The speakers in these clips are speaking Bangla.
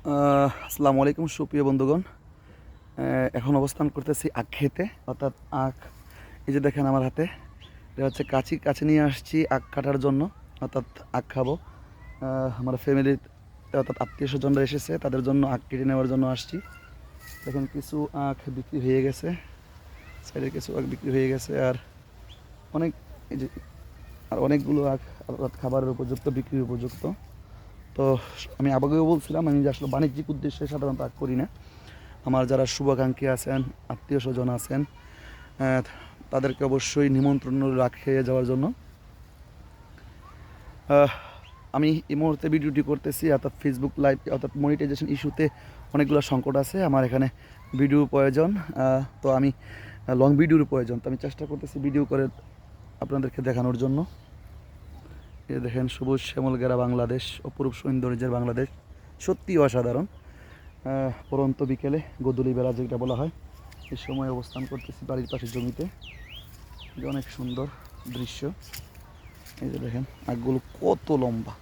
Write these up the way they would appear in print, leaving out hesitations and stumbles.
আসসালামু আলাইকুম সুপ্রিয় বন্ধুগণ। এখন অবস্থান করতেছি আখ খেতে, অর্থাৎ আখ। এই যে দেখেন আমার হাতে, এটা হচ্ছে কাছে নিয়ে আসছি আখ কাটার জন্য, অর্থাৎ আখ খাবো। আমার ফ্যামিলির অর্থাৎ আত্মীয় স্বজনরা এসেছে, তাদের জন্য আখ কেটে নেওয়ার জন্য আসছি। দেখেন কিছু আখ বিক্রি হয়ে গেছে, সাইডে কিছু আখ বিক্রি হয়ে গেছে, আর অনেক এই যে আর অনেকগুলো আখ অর্থাৎ খাবারের উপযুক্ত, বিক্রির উপযুক্ত। তো আমি আগেও বলছিলাম, আমি যে আসলে বাণিজ্যিক উদ্দেশ্যে সাধারণত আখ করি না। আমার যারা শুভাকাঙ্ক্ষী আছেন, আত্মীয় স্বজন আছেন, আহ, তাদেরকে অবশ্যই নিমন্ত্রণ রাখে যাওয়ার জন্য আমি এই মুহূর্তে ভিডিওটি করতেছি। অর্থাৎ ফেসবুক লাইভ, অর্থাৎ মনিটাইজেশন ইস্যুতে অনেকগুলো সংকট আছে, আমার এখানে ভিডিও প্রয়োজন। তো আমি লং ভিডিওর প্রয়োজন, তো আমি চেষ্টা করতেছি ভিডিও করে আপনাদেরকে দেখানোর জন্য। এই দেখেন সবুজ শ্যামল ঘেরা বাংলাদেশ, অপরূপ সৌন্দর্যের বাংলাদেশ, সত্যি অসাধারণ। পরন্ত বিকেলে গোধূলি বেলা যেটা বলা হয়, এই সময় অবস্থান করতেছি বাড়ির পাশে জমিতে। এটা অনেক সুন্দর দৃশ্য। এই যে দেখেন আখগুলো কত লম্বা,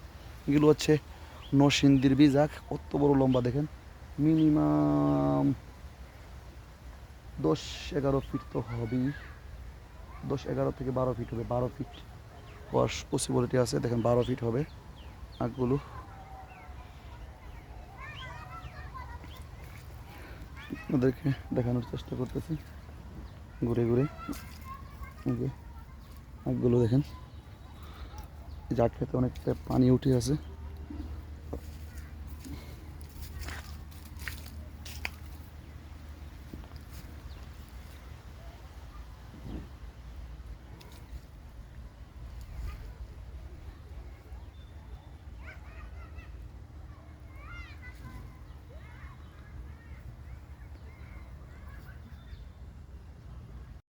এগুলো হচ্ছে নরসিংদীর বীজ আখ। কত বড় লম্বা দেখেন, মিনিমাম 10-11 ফিট তো হবেই, 10-11 থেকে 12 ফিট হবে, 12 ফিট হওয়ার পসিবিলিটি আছে। দেখেন 12 ফিট হবে আখগুলো। ওদেরকে দেখানোর চেষ্টা করতেছি ঘুরে ঘুরে। এই যে আখগুলো দেখেন, এই যে আখ খেতে অনেকটা পানি উঠে আছে।